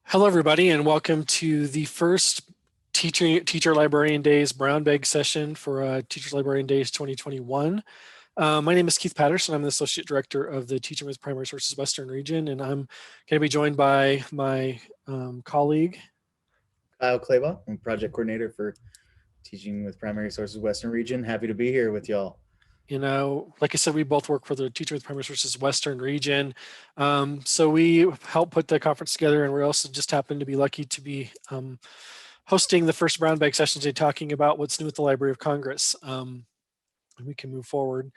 Hello, everybody, and welcome to the first Teacher Librarian Days Brown Bag session for Teacher Librarian Days 2021. My name is Keith Patterson. I'm the Associate Director of the Teaching with Primary Sources Western Region, and I'm going to be joined by my colleague. Kile Clabaugh. I'm Project Coordinator for Teaching with Primary Sources Western Region. Happy to be here with y'all. Like I said, we both work for the Teaching with Primary Sources Western Region. So we help put the conference together, and we also just happen to be lucky to be hosting the first Brown Bag session today, talking about what's new at the Library of Congress. We can move forward.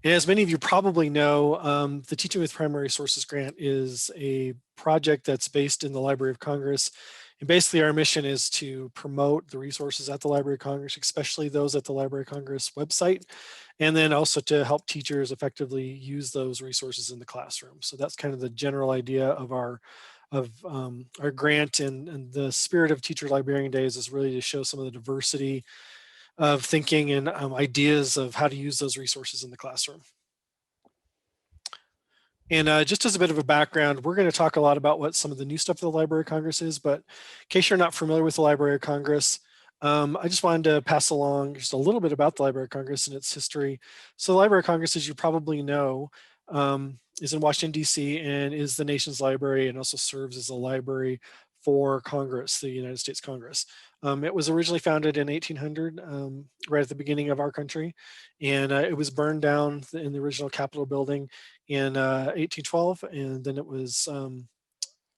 And as many of you probably know, the Teaching with Primary Sources grant is a project that's based in the Library of Congress. And basically our mission is to promote the resources at the Library of Congress, especially those at the Library of Congress website, and then also to help teachers effectively use those resources in the classroom. So that's kind of the general idea of our grant, and the spirit of Teacher Librarian Days is really to show some of the diversity of thinking and ideas of how to use those resources in the classroom. And just as a bit of a background, we're going to talk a lot about what some of the new stuff at the Library of Congress is, but in case you're not familiar with the Library of Congress, I just wanted to pass along just a little bit about the Library of Congress and its history. So the Library of Congress, as you probably know, is in Washington, D.C. and is the nation's library, and also serves as a library for Congress, the United States Congress. It was originally founded in 1800, right at the beginning of our country, and it was burned down in the original Capitol building in 1812, and then it was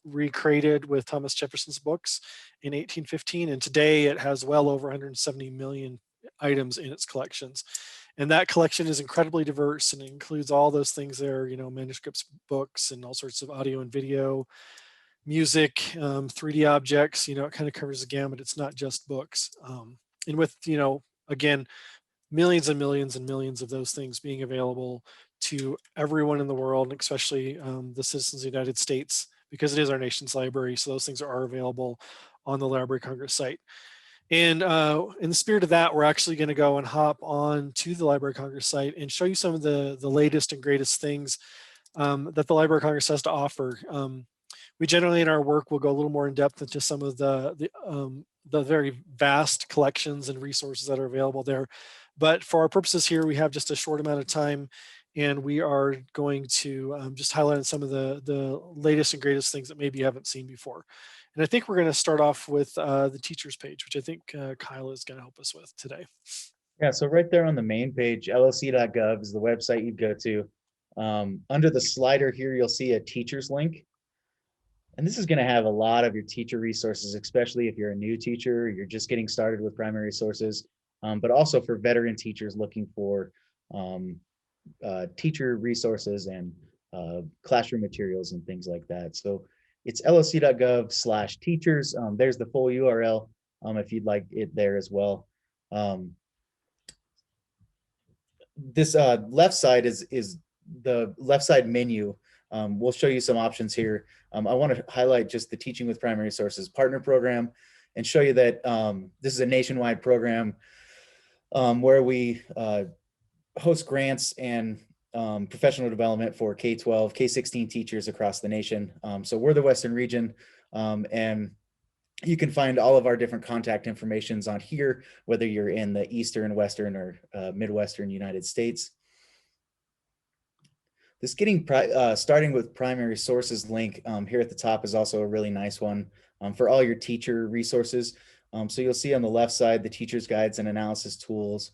recreated with Thomas Jefferson's books in 1815, and today it has well over 170 million items in its collections. And that collection is incredibly diverse, and it includes all those things there, manuscripts, books, and all sorts of audio and video, music, 3D objects. It kind of covers the gamut. It's not just books. And with, again, millions and millions and millions of those things being available to everyone in the world, and especially the citizens of the United States, because it is our nation's library. So those things are available on the Library of Congress site. And in the spirit of that, we're actually going to go and hop on to the Library of Congress site and show you some of the latest and greatest things that the Library of Congress has to offer. We generally in our work will go a little more in depth into some of the very vast collections and resources that are available there. But for our purposes here, we have just a short amount of time, and we are going to just highlight on some of the latest and greatest things that maybe you haven't seen before. And I think we're going to start off with the teachers page, which I think Kyle is going to help us with today. Yeah, so right there on the main page, loc.gov is the website you'd go to. Under the slider here, you'll see a teacher's link. And this is going to have a lot of your teacher resources, especially if you're a new teacher, you're just getting started with primary sources, but also for veteran teachers looking for teacher resources and classroom materials and things like that. So it's loc.gov/teachers. There's the full URL if you'd like it there as well. This left side is the left side menu. We'll show you some options here. I want to highlight just the Teaching with Primary Sources Partner Program and show you that this is a nationwide program where we host grants and professional development for K-12, K-16 teachers across the nation. So we're the Western region, and you can find all of our different contact informations on here, whether you're in the Eastern, Western, or Midwestern United States. This getting starting with primary sources link here at the top is also a really nice one for all your teacher resources. So you'll see on the left side, the teacher's guides and analysis tools,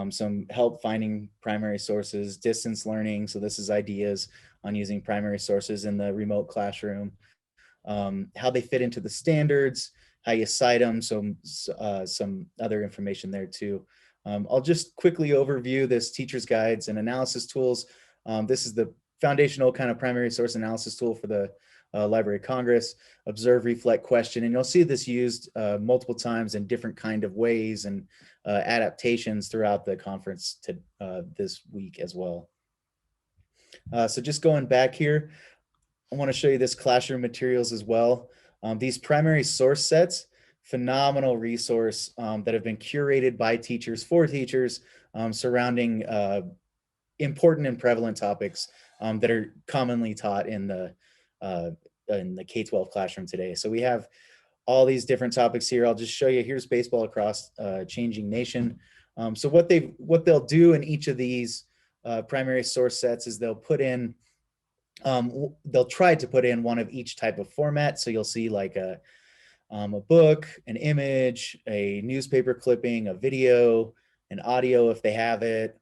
some help finding primary sources, distance learning. So this is ideas on using primary sources in the remote classroom, how they fit into the standards, how you cite them, some other information there too. I'll just quickly overview this teacher's guides and analysis tools. This is the foundational kind of primary source analysis tool for the Library of Congress, observe, reflect, question. And you'll see this used multiple times in different kind of ways and adaptations throughout the conference to this week as well. So just going back here, I want to show you this classroom materials as well. These primary source sets, phenomenal resource that have been curated by teachers for teachers surrounding important and prevalent topics that are commonly taught in the in the K-12 classroom today. So we have all these different topics here. I'll just show you. Here's baseball across a changing nation. So what they'll do in each of these primary source sets is they'll try to put in one of each type of format. So you'll see like a book, an image, a newspaper clipping, a video, an audio if they have it.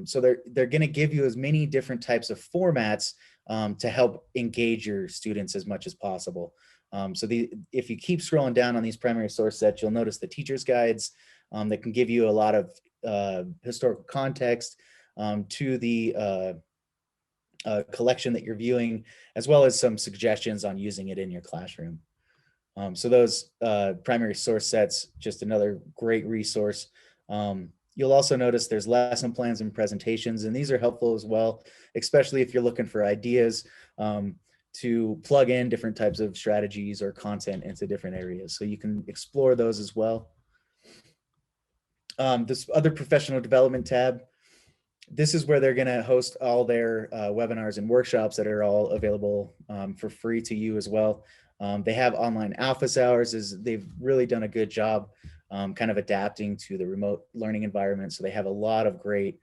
So they're going to give you as many different types of formats to help engage your students as much as possible. So if you keep scrolling down on these primary source sets, you'll notice the teacher's guides that can give you a lot of historical context to the collection that you're viewing, as well as some suggestions on using it in your classroom. So those primary source sets, just another great resource. You'll also notice there's lesson plans and presentations, and these are helpful as well, especially if you're looking for ideas to plug in different types of strategies or content into different areas. So you can explore those as well. This other professional development tab, this is where they're going to host all their webinars and workshops that are all available for free to you as well. They have online office hours. They've really done a good job kind of adapting to the remote learning environment. So they have a lot of great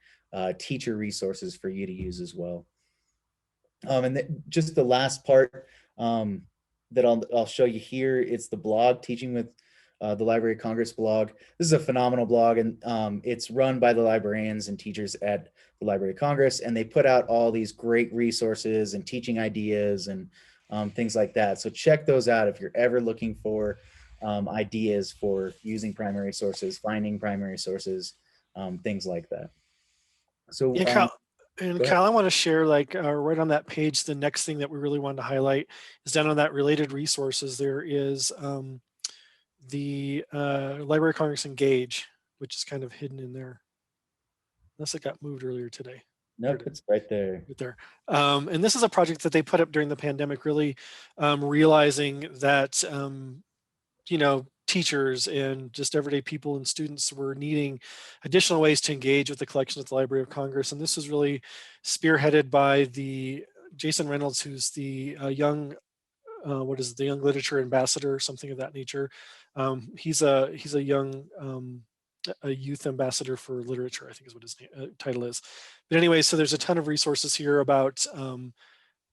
teacher resources for you to use as well. And just the last part that I'll show you here, it's the blog, Teaching with the Library of Congress blog. This is a phenomenal blog, and it's run by the librarians and teachers at the Library of Congress, and they put out all these great resources and teaching ideas and things like that. So check those out if you're ever looking for ideas for using primary sources, finding primary sources, things like that. So yeah, Kyle, I want to share like right on that page, the next thing that we really wanted to highlight is down on that related resources. There is the Library of Congress Engage, which is kind of hidden in there. Unless it got moved earlier today. Nope, it's right there. Right there. And this is a project that they put up during the pandemic, really realizing that, you know, teachers and just everyday people and students were needing additional ways to engage with the collection at the Library of Congress. And this was really spearheaded by the Jason Reynolds, who's the young, the young literature ambassador, something of that nature. He's a young, a youth ambassador for literature, I think is what his title is. But anyway, so there's a ton of resources here about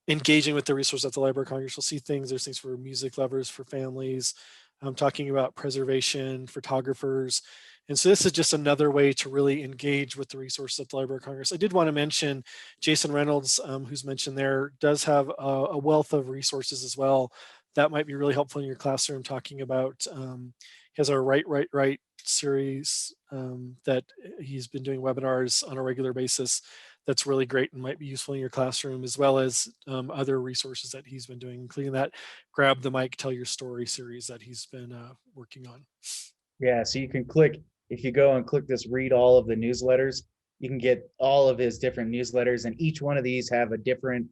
engaging with the resource at the Library of Congress. You'll see things, there's things for music lovers, for families, talking about preservation, photographers. And so this is just another way to really engage with the resources at the Library of Congress. I did want to mention Jason Reynolds, who's mentioned there, does have a wealth of resources as well. That might be really helpful in your classroom, talking about, he has a Write series that he's been doing webinars on a regular basis. That's really great and might be useful in your classroom, as well as other resources that he's been doing, including that Grab the Mic, Tell Your Story series that he's been working on. Yeah, so you can click, if you go and click this, read all of the newsletters, you can get all of his different newsletters, and each one of these have a different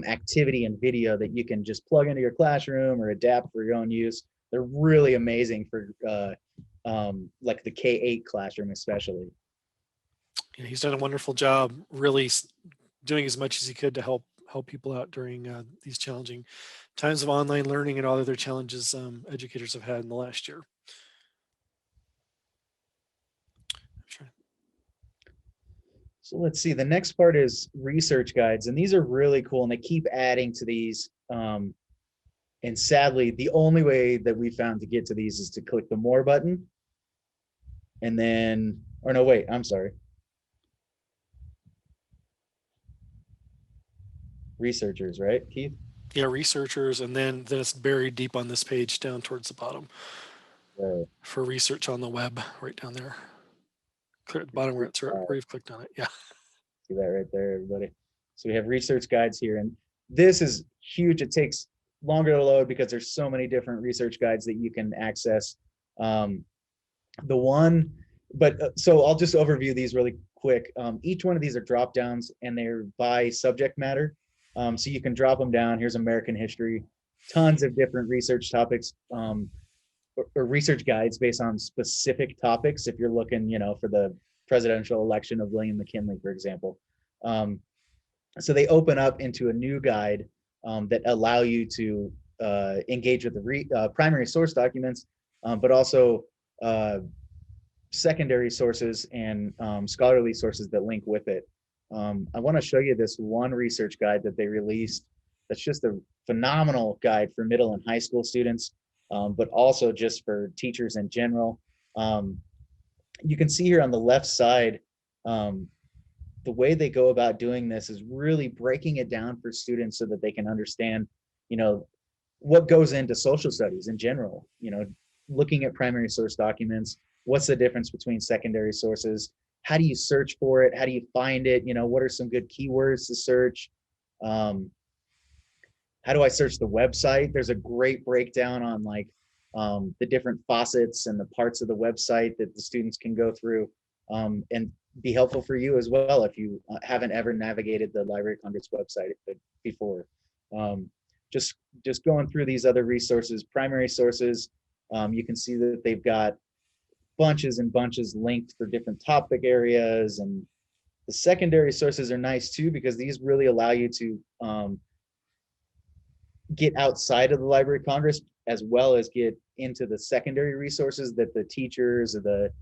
activity and video that you can just plug into your classroom or adapt for your own use. They're really amazing for like the K-8 classroom especially. Yeah, he's done a wonderful job really doing as much as he could to help people out during these challenging times of online learning and all other challenges educators have had in the last year. So let's see, the next part is research guides, and these are really cool, and they keep adding to these. And sadly, the only way that we found to get to these is to click the more button. And then, or no, wait, I'm sorry. Researchers, right, Keith? Yeah, researchers, and then it's buried deep on this page down towards the bottom. Right. For research on the web, right down there. Clear at the bottom where you've clicked on it. Yeah. See that right there, everybody. So we have research guides here, and this is huge. It takes longer to load because there's so many different research guides that you can access. So I'll just overview these really quick. Each one of these are drop downs, and they're by subject matter. So you can drop them down. Here's American history, tons of different research topics, or research guides based on specific topics. If you're looking, for the presidential election of William McKinley, for example. So they open up into a new guide that allow you to engage with the primary source documents, but also secondary sources and scholarly sources that link with it. I want to show you this one research guide that they released. That's just a phenomenal guide for middle and high school students, but also just for teachers in general. Um, you can see here on the left side, um, the way they go about doing this is really breaking it down for students so that they can understand, you know, what goes into social studies in general, looking at primary source documents, what's the difference between secondary sources, how do you search for it, how do you find it, what are some good keywords to search, um, how do I search the website? There's a great breakdown on like the different faucets and the parts of the website that the students can go through, and be helpful for you as well if you haven't ever navigated the Library of Congress website before. Um, just just going through these other resources, primary sources, you can see that they've got bunches and bunches linked for different topic areas, and the secondary sources are nice too because these really allow you to get outside of the Library of Congress as well as get into the secondary resources that the teachers or the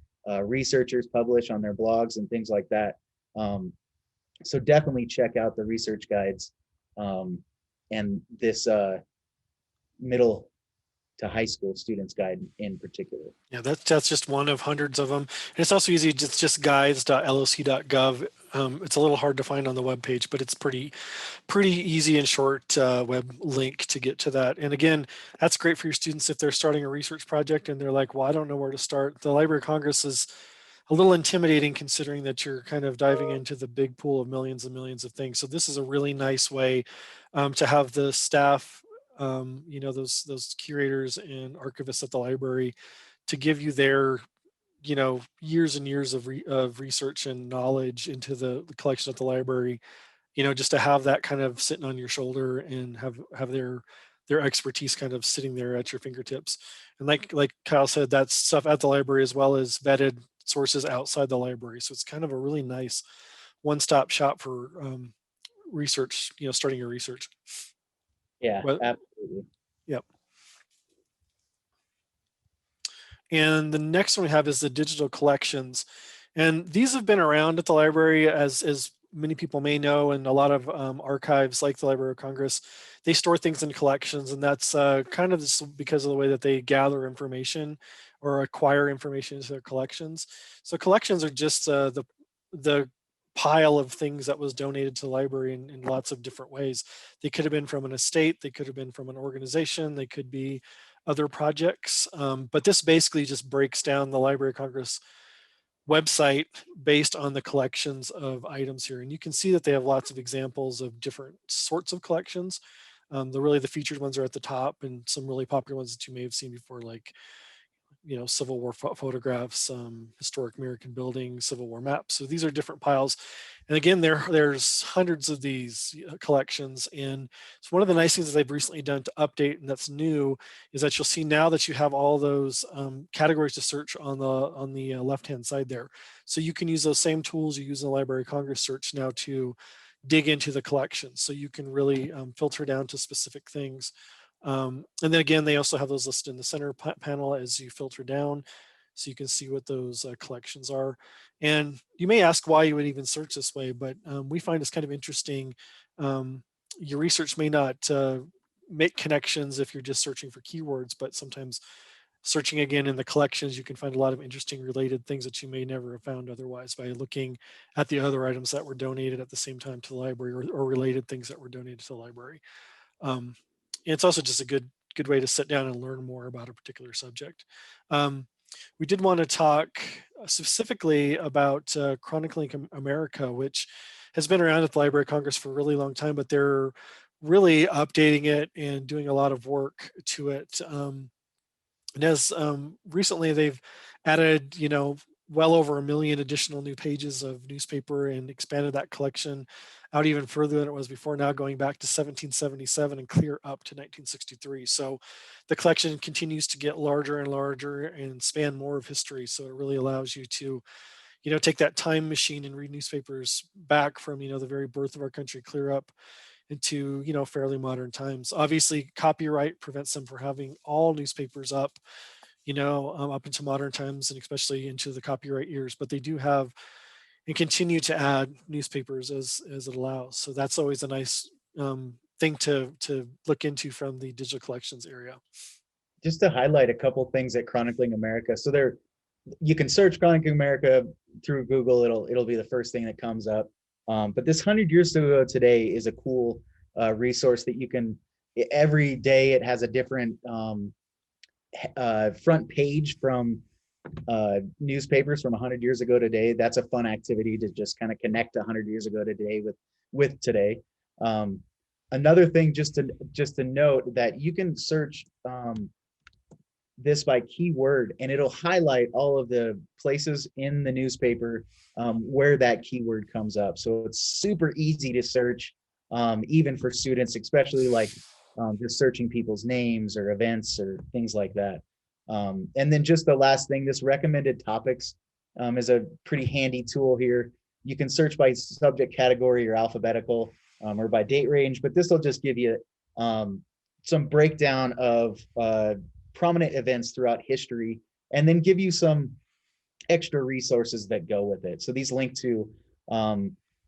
researchers publish on their blogs and things like that. So definitely check out the research guides, and this middle to high school students guide in particular. Yeah, that's just one of hundreds of them. And it's also easy, just guides.loc.gov. It's a little hard to find on the web page, but it's pretty easy and short web link to get to that. And again, that's great for your students if they're starting a research project and they're like, well, I don't know where to start. The Library of Congress is a little intimidating considering that you're kind of diving into the big pool of millions and millions of things. So this is a really nice way to have the staff, those curators and archivists at the library to give you their years and years of research and knowledge into the collection at the library, just to have that kind of sitting on your shoulder and have their expertise kind of sitting there at your fingertips. And like Kyle said, that's stuff at the library as well as vetted sources outside the library. So it's kind of a really nice one-stop shop for research, starting your research. Yeah, Well, absolutely. yep. And the next one we have is the digital collections. And these have been around at the library, as many people may know, and a lot of archives like the Library of Congress, they store things in collections, and that's kind of just because of the way that they gather information or acquire information into their collections. So collections are just the pile of things that was donated to the library in lots of different ways. They could have been from an estate, they could have been from an organization, they could be other projects. But this basically just breaks down the Library of Congress website based on the collections of items here. And you can see that they have lots of examples of different sorts of collections. The featured ones are at the top, and some really popular ones that you may have seen before, like Civil War photographs, historic American buildings, Civil War maps. So these are different piles. And again, there's hundreds of these collections. And so one of the nice things that they've recently done to update, and that's new, is that you'll see now that you have all those categories to search on the left-hand side there. So you can use those same tools you use in the Library of Congress search now to dig into the collection. So you can really filter down to specific things. And then again, they also have those listed in the center panel as you filter down, so you can see what those collections are. And you may ask why you would even search this way, but we find it's kind of interesting. Your research may not make connections if you're just searching for keywords, but sometimes searching again in the collections, you can find a lot of interesting related things that you may never have found otherwise by looking at the other items that were donated at the same time to the library, or related things that were donated to the library. Um, it's also just a good way to sit down and learn more about a particular subject. We did want to talk specifically about Chronicling America, which has been around at the Library of Congress for a really long time, but they're really updating it and doing a lot of work to it. And as recently they've added, well over 1 million additional new pages of newspaper and expanded that collection out even further than it was before, now going back to 1777 and clear up to 1963. So the collection continues to get larger and larger and span more of history. So it really allows you to, take that time machine and read newspapers back from, the very birth of our country clear up into, fairly modern times. Obviously, copyright prevents them from having all newspapers up, up into modern times and especially into the copyright years, but they do have and continue to add newspapers as it allows. So that's always a nice thing to look into from the digital collections area. Just to highlight a couple things at Chronicling America. So there, you can search Chronicling America through Google. It'll be the first thing that comes up. But this 100 years ago today is a cool resource that you can. Every day it has a different front page from newspapers from 100 years ago today. That's a fun activity to just kind of connect 100 years ago today with today. Another thing, just to note that you can search this by keyword, and it'll highlight all of the places in the newspaper where that keyword comes up. So it's super easy to search, even for students, especially like just searching people's names or events or things like that. And then just the last thing, this recommended topics is a pretty handy tool here. You can search by subject category or alphabetical or by date range, but this will just give you some breakdown of prominent events throughout history, and then give you some extra resources that go with it. So these link to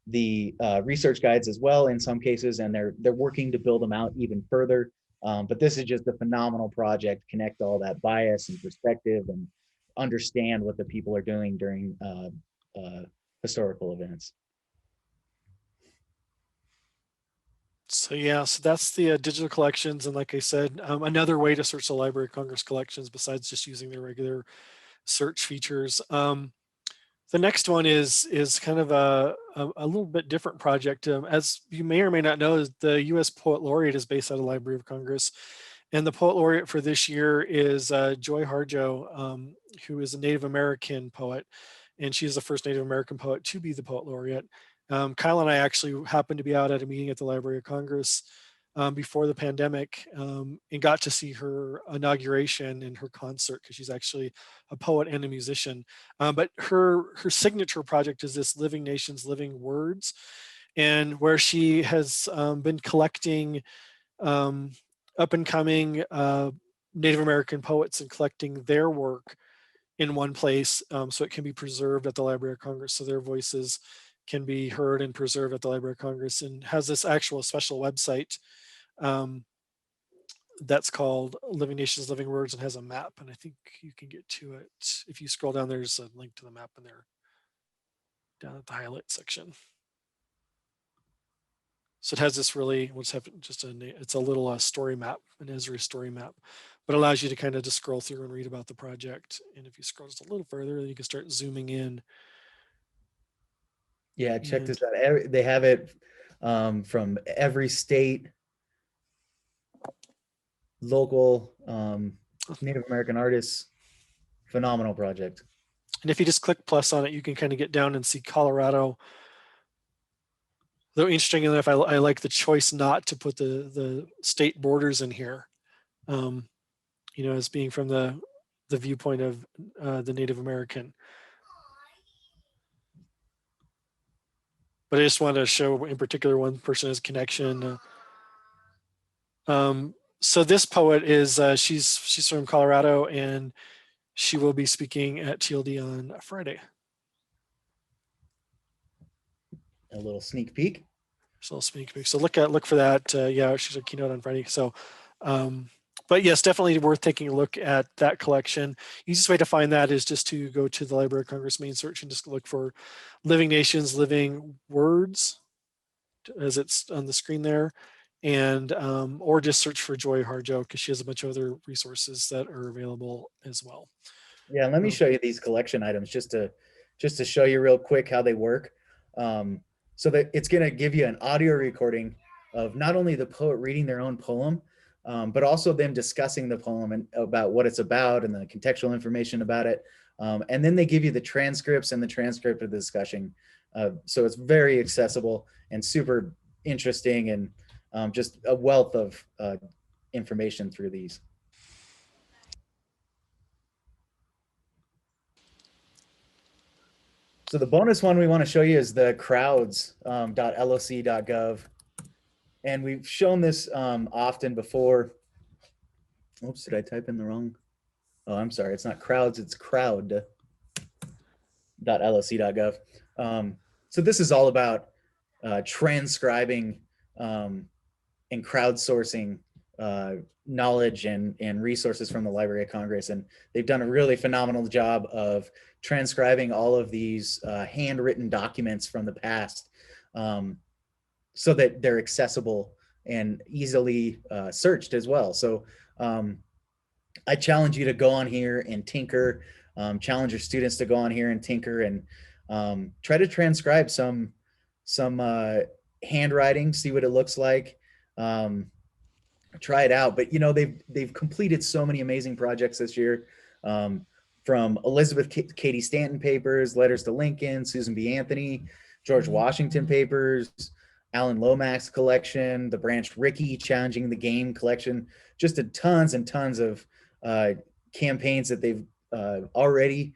the research guides as well in some cases, and they're working to build them out even further. But this is just a phenomenal project, connect all that bias and perspective and understand what the people are doing during historical events. So yeah, so that's the digital collections, and like I said, another way to search the Library of Congress collections besides just using the regular search features. The next one is kind of a little bit different project. As you may or may not know, the U.S. Poet Laureate is based out of the Library of Congress, and the Poet Laureate for this year is Joy Harjo, who is a Native American poet, and she is the first Native American poet to be the Poet Laureate. Kyle and I actually happened to be out at a meeting at the Library of Congress before the pandemic, and got to see her inauguration and her concert, because she's actually a poet and a musician. But her signature project is this Living Nations, Living Words, and where she has been collecting up and coming Native American poets and collecting their work in one place, so it can be preserved at the Library of Congress, so their voices can be heard and preserved at the Library of Congress, and has this actual special website that's called Living Nations, Living Words, and has a map. And I think you can get to it. If you scroll down, there's a link to the map in there down at the highlight section. So it has this really, it's a little story map, an Esri story map, but allows you to kind of just scroll through and read about the project. And if you scroll just a little further, then you can start zooming in. Yeah, check this out. They have it from every state, local Native American artists. Phenomenal project. And if you just click plus on it, you can kind of get down and see Colorado. Though interesting enough, I like the choice not to put the state borders in here, as being from the viewpoint of the Native American. But I just wanted to show in particular one person has connection. So this poet is she's from Colorado, and she will be speaking at TLD on Friday. A little sneak peek. So sneak peek. So look for that. Yeah, she's a keynote on Friday. So, but yes, definitely worth taking a look at that collection. Easiest way to find that is just to go to the Library of Congress main search and just look for Living Nations, Living Words, as it's on the screen there, and or just search for Joy Harjo, because she has a bunch of other resources that are available as well. Yeah, let me show you these collection items just to show you real quick how they work. So that it's going to give you an audio recording of not only the poet reading their own poem, but also them discussing the poem and about what it's about and the contextual information about it. And then they give you the transcripts and the transcript of the discussion. So it's very accessible and super interesting, and just a wealth of information through these. So the bonus one we want to show you is the crowds.loc.gov. And we've shown this often before. Oops, did I type in the wrong? Oh, I'm sorry. It's not crowds, it's crowd.lsc.gov. So this is all about transcribing and crowdsourcing knowledge and resources from the Library of Congress. And they've done a really phenomenal job of transcribing all of these handwritten documents from the past, so that they're accessible and easily searched as well. So I challenge you to go on here and tinker, challenge your students to go on here and tinker and try to transcribe some handwriting, see what it looks like. Try it out. But they've completed so many amazing projects this year, from Elizabeth Cady Stanton papers, letters to Lincoln, Susan B. Anthony, George Washington papers, Alan Lomax collection, the Branch Rickey challenging the game collection, just tons and tons of campaigns that they've already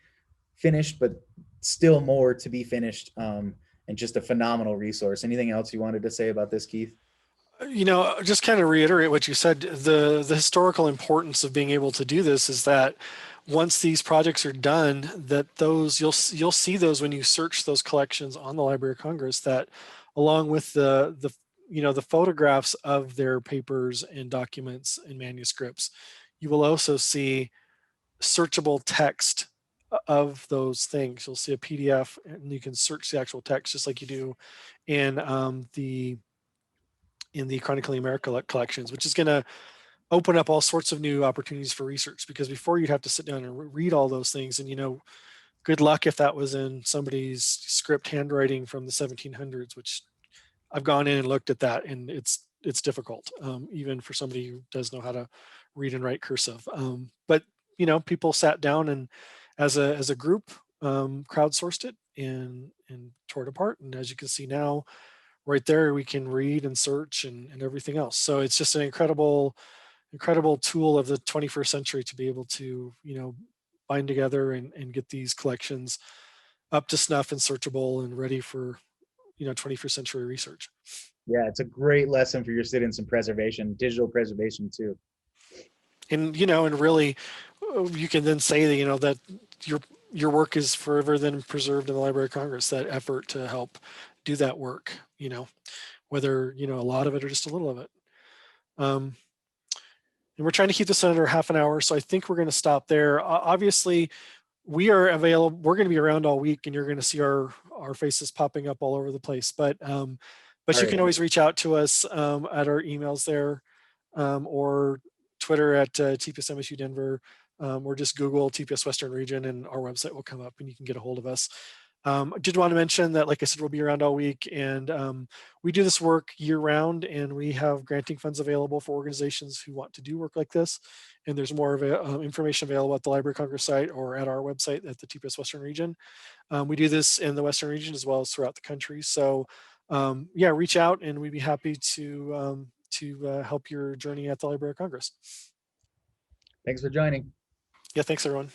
finished, but still more to be finished, and just a phenomenal resource. Anything else you wanted to say about this, Keith? Just kind of reiterate what you said. The historical importance of being able to do this is that once these projects are done, that those you'll see those when you search those collections on the Library of Congress, that along with the photographs of their papers and documents and manuscripts, you will also see searchable text of those things. You'll see a PDF and you can search the actual text just like you do in the Chronicling America collections, which is going to open up all sorts of new opportunities for research, because before you'd have to sit down and read all those things, and good luck if that was in somebody's script handwriting from the 1700s, which I've gone in and looked at that, and it's difficult, even for somebody who does know how to read and write cursive. But people sat down and as a group, crowdsourced it and tore it apart, and as you can see now, right there, we can read and search and everything else. So it's just an incredible tool of the 21st century to be able to, bind together and get these collections up to snuff and searchable and ready for, 21st century research. Yeah, it's a great lesson for your students in preservation, digital preservation too. And really, you can then say that, that your work is forever then preserved in the Library of Congress, that effort to help do that work, whether, a lot of it or just a little of it. And we're trying to keep this under half an hour, so I think we're going to stop there. Obviously, we are available. We're going to be around all week, and you're going to see our faces popping up all over the place. But you can always reach out to us at our emails there, or Twitter at TPS MSU Denver, or just Google TPS Western Region, and our website will come up, and you can get a hold of us. I did want to mention that, like I said, we'll be around all week, and we do this work year round, and we have granting funds available for organizations who want to do work like this. And there's more information available at the Library of Congress site or at our website at the TPS Western Region. We do this in the Western Region as well as throughout the country. So yeah, reach out, and we'd be happy to help your journey at the Library of Congress. Thanks for joining. Yeah, thanks everyone.